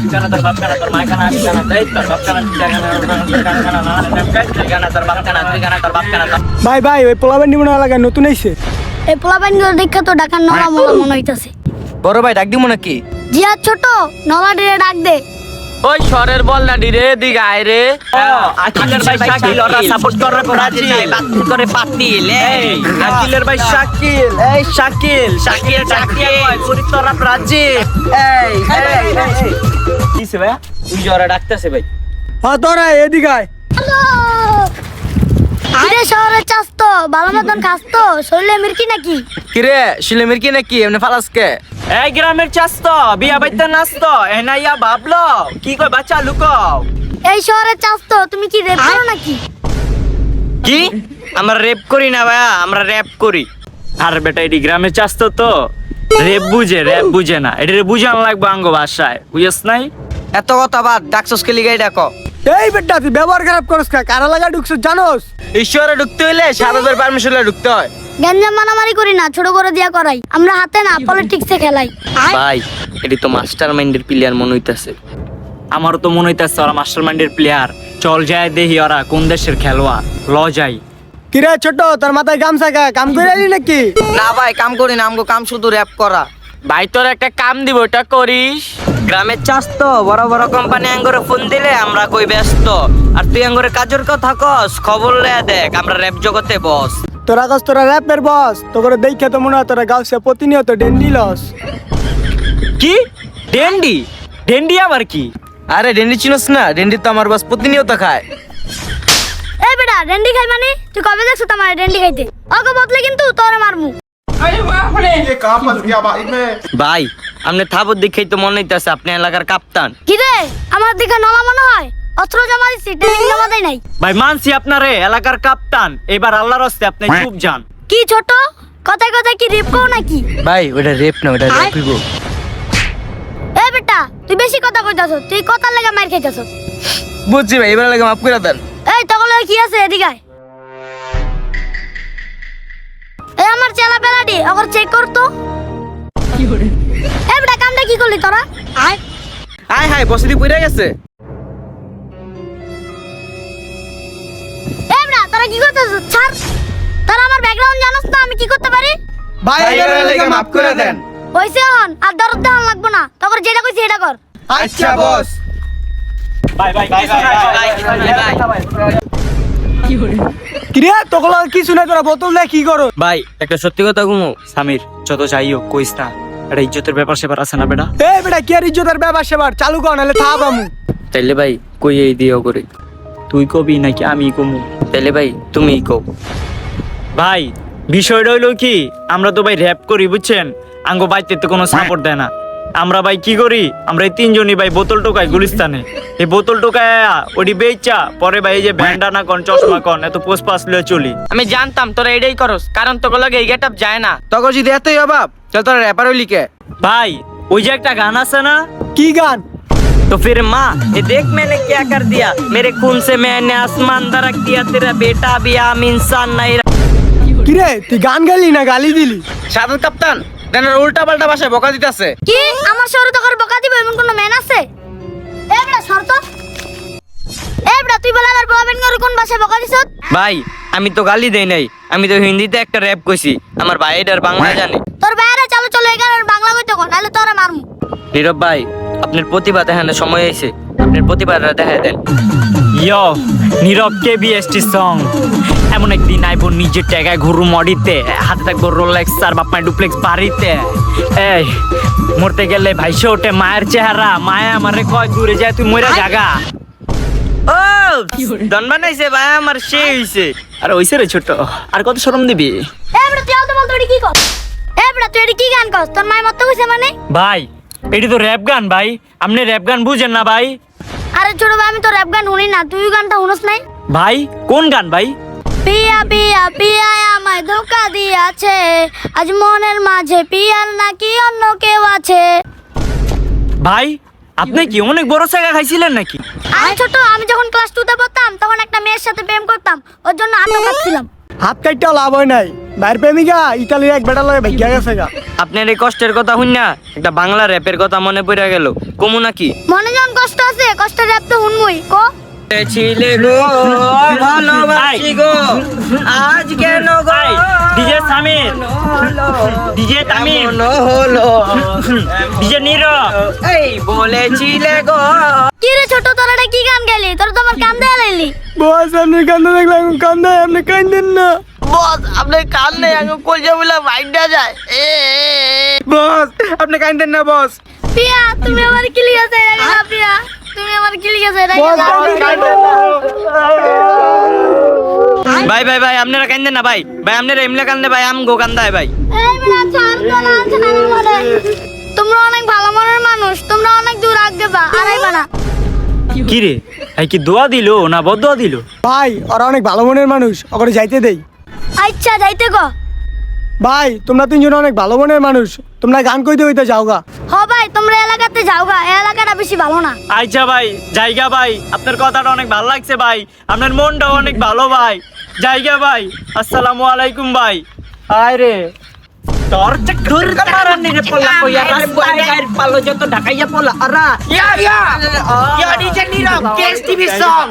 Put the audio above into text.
ঠিকানা তোর বাপ কানা তোর মা কানা ঠিকানা দেই তোর বাপ কানা ঠিকানা না ঠিকানা তোর বাপ কানা ঠিকানা তোর বাপ কানা। ভাই ভাই ওই পোলাবেন নিমন এলাকায় নতুন আইছে। এই পোলাপাইনগুলো দেখা তো ডাকার নলা মোলা মনে হইতাছে। বড় ভাই ডাক দিব নাকি? জিয়া ছোট নলা ডিরে ডাক দে। ওই শহরের বল না ডিরে দিকে আয় রে। আকিলের ভাই শাকিল ওরা সাপোর্ট করে করাজি বাতিল করে বাতিল। এই আকিলের ভাই শাকিল এই শাকিল শাকিল শাকিল করি তোরা রাজি। এই কিছে ভাই তুই জরা ডাকতেছে ভাই। হ্যাঁ তোরা এদিকে আয়। আরে শহরে চাস তো ভালো মতন খাস তো শরীরে মির্কি নাকি? কিরে শিলেমের কি নাকি এমনি ফালাসকে? এই গ্রামের চাস্ত বিয়া বাইতে নাচত এনাইয়া ভাবলো কি কই বাচ্চা লুকাও। এই শহরে চাস তো তুমি কি রেপ করো নাকি? কি আমরা রেপ করি না ভাইয়া, আমরা র‍্যাপ করি। আর বেটা এডি গ্রামের চাস্ত তো রেপ বুঝে না এডি বুঝান লাগবে আঙ্গ ভাষায় বুঝছ নাই। এত কথা বাদ ডাকছস কে লিগাই ডাকো। এই বেটা তুই ব্যবহার খারাপ করস কারা লাগা ঢুকছিস জানোস? ঈশ্বরে ঢুকতে হইলে সাহেবের পারমিশন লয়ে ঢুকতে হয়। গঞ্জাম মারামারি করি না ছোট করে দিয়া করাই আমরা হাতে না পলিটিক্সে খেলাই। ভাই এটি তো মাস্টার মাইন্ডের প্লেয়ার মনে হইতাছে। আমারও তো মনে হইতাছে ওরা মাস্টার মাইন্ডের প্লেয়ার। চল যায় দেখি ওরা কোন দেশের খেলোয়াড় ল যাই। কিরে ছোট তোর মাথায় গামছা কাম করে আলি নাকি? না ভাই কাম করি না, আমগো কাম শুধু র‍্যাপ করা। ভাই তোর একটা কাম দিব ওটা করিস। গ্রামের চাস তো বড় বড় কোম্পানি আঙ্গরে ফোন দিলে আমরা কই ব্যস্ত, আর তুই আঙ্গরে কাজের কথা কস খবর লয়ে দেখ আমরা র‍্যাপ জগতে বস। তোরা কস তোরা র্যাপের বস তো করে দেখে তো মনে হয় তোরা গাউসে প্রতিনিয়ত ডেন্ডি লস। কি ডেন্ডি ডেন্ডি আবার কি? আরে ডেন্ডি চিনস না? ডেন্ডি তো আমার বাস প্রতিনিয়ত খায়। এই বেটা ডেন্ডি খাই মানে তুই কবে দেখছ তোমার ডেন্ডি খাইতে? ওকে বদলে কিন্তু তোরে মারমু। ভাই আপনি থাবত দেখেই তো মনে হইতাছে আপনি এলাকার কাপ্তান। কি রে আমার দিকে নলা মনে হয়? অস্ত্র জমা দিছি ট্রেনিং জমা দেই নাই। ভাই মানছি আপনারে এলাকার কাপ্তান, এবার আল্লাহর হস্তে আপনি চুপ যান। কি ছোট কথায় কথায় কি রেপ করো নাকি? ভাই ওটা রেপ না, ওটা রেপ হইব। এই বেটা তুই বেশি কথা কইতাছ, তুই কথার লাগা মার খাইতাছ। বুঝছি ভাই, এবার লাগে মাফ করে দেন। এই তকলে কি আছে এদিকে আয়। এই আমার চেলা পেলাডি ওকর চেক কর তো। কি করে এই বেটা কামটা কি করলি তোরা? আয় হাই হাই বসদি পড়ে গেছে। এই বেটা তোরা কি করতেছ? ছাড়, তোরা আমার ব্যাকগ্রাউন্ড জানোস না আমি কি করতে পারি? ভাই এবার লাগে মাফ করে দেন। হইছে হন আর দরদ দেওয়ান লাগবো না, তোর যেটা কইছি এটা কর। আচ্ছা বস। ভাই ভাই ভাই কিরে তোকলা কি শুনে তোরা বোতল দেখ কি করো? ভাই একটা সত্যি কথা ঘুমো। সামির যত চাইও কইস না, এটা ইজ্জতের ব্যাপার সেবার আছে না বেটা। এই বেটা কি আর ইজ্জতের ব্যাপার সেবার চালু কর নাহলে থাবামু। তাইলে ভাই কই এই দিও করে। তুই কবি নাকি আমি কমু? তাইলে ভাই তুমিই কও। ভাই বিষয়টা হইলো কি, আমরা তো ভাই র‍্যাপ করি বুঝছেন, আঙ্গ বাইতে তো কোনো সাপোর্ট দেয় না। আমরা ভাই কি করি, আমরা এই তিনজনই ভাই বোতল টোকাই গুলিস্তানে। এই বোতল টোকায় ওডি বেচা পরে ভাই এই যে ব্যান্ডানা কন চশমা কন এত পোস্ট পাস লয়ে চলি। আমি জানতাম তোরা এটাই করস, কারণ তোকে লাগে এই গেটআপ যায় না। তোকে যদি এতই অভাব চল তোরা র্যাপার হইলি কে? ভাই ওই যে একটা গান আছে না, কি গান? तो फिर माँ ये देख मैंने क्या कर दिया, मेरे खून से मैंने आसमान दरक दिया, तेरा बेटा भी आम इंसान नहीं रहा। কিরে তুই গান গালি না গালি দিলি? সাদত কাপ্তান দেনের উল্টা পাল্টা ভাষায় বকা দিতেছে। কি আমার শহরে তোর বকা দিবে এমন কোন ম্যান আছে? এই বেটা শর্ত। এই বেটা তুই বল আমার প্রবলেম করে কোন ভাষায় বকা দিছ? ভাই আমি তো গালি দেই নাই, আমি তো হিন্দিতে একটা র‍্যাপ কইছি। আমার ভাই এটার বাংলা জানে। তোর বাইরে চালু চলো এই গানের বাংলা কইতে কোন নালে তোরে মারমু। নীরব ভাই আপনার প্রতিভা দেখানোর সময় হয়েছে, আপনার প্রতিভাটা দেখায় দেন। ইয়ো নীরব কেবিএসটি সং। এমন একদিন আইবো নিজের টাকায় ঘুরু মডিতে, হাতে থাকবো রোলেক্স আর বাপ মায়ের ডুপ্লেক্স বাড়িতে। এই মরতে গেলে ভাইসে ওঠে মায়ের চেহারা, মায়া আমারে কয় দূরে যায় তুই মইরা জাগা। ও দন বানাইছে ভাই আমার সে হইছে। আরে ওইসে রে ছোট, আর কত শরম দিবি? এই বেটা তুই আলতো বল তুই কি কর? এই বেটা তুই কি গান কস? তোর মাই মত কইছে মানে? ভাই এটি তো র‍্যাপ গান ভাই, আপনি র‍্যাপ গান বুঝেন না ভাই? আরে ছোট ভাই আমি তো র‍্যাপ গান শুনি না, তুই গানটা শুনস নাই? ভাই কোন গান ভাই? পিয়া পিয়া পিয়া আমায় ধোকা দিয়াছে, আজ মনের মাঝে পিয়ার নাকি অন্য কেউ আছে। ভাই আপনি কি অনেক বড় জায়গা খাইছিলেন নাকি? আরে ছোট আমি যখন ক্লাস 2 তে পড়তাম তখন একটা মেয়ের সাথে প্রেম করতাম, ওর জন্য আটক ছিলাম। হাত কাটতেও লাভ হয় নাই, বাইর প্রেমিকা ইতালির এক বেটা লয়ে ভাগ্যা গেছে গা। আপনার এই কষ্টের কথা শুন না একটা বাংলা র্যাপের কথা মনে পড়ে গেল, কমু নাকি? মনে যখন কষ্ট আছে কষ্টের র‍্যাপ তো হুনমুই কো। ছিলে গো ভালোবাসি গো আজ কেন গো ভাই ডিজে সামির, ডিজে তামিম, হলো ডিজে নীরব। এই বলেছিলে গো। কি রে ছোট তোরা এটা কি গান গাইলি? তোরা তো আমার কান দেয়া লাইলি। বস আপনি কান্দা দেখলাম, কান্দা আপনি কান্দেন না। বস আপনি কান নেই আমি কলজা বলে বাইকটা যায়। বস আপনি কান্দেন না বস। প্রিয়া তুমি আমার কি লিখেছে রে না প্রিয়া? তুমি আমার কি লিখেছে রে? বস আপনি কান্দেন না। ভাই ভাই ভাই আপনারা কান্দেন না ভাই, ভাই আপনারা এমলে কান্দে ভাই আমগো কান্দায় ভাই। এই বেটা ছাড় তো না আছে না বলে। তোমরা অনেক ভালো মনের মানুষ, তোমরা অনেক দূর আগেবা আর আইবা না। কি রে ভাই, কি দোয়া দিল না বদোয়া দিল? ভাই ওরা অনেক ভালো মনের মানুষ, ওখানে যাইতে দেই। আচ্ছা যাইতে গো। ভাই তোমরা তিনজন অনেক ভালো মনের মানুষ, তোমরা গান কইতে হইতে যাও গা। হ ভাই তোমরা এলাকাতে যাও গা, এই এলাকাটা বেশি ভালো না। আচ্ছা ভাই জায়গা ভাই, আপনার কথাটা অনেক ভালো লাগছে ভাই, আপনার মনটাও অনেক ভালো ভাই। জায়গা ভাই, আসসালামু আলাইকুম ভাই। আয় রে তোর চাকর কারানি রে পল্লা কইয়া রাস্তায় গায়ের পালো যত ঢাকাইয়া পলা আরা ইয়া ডিজে নীরব কেএস টিভি সং।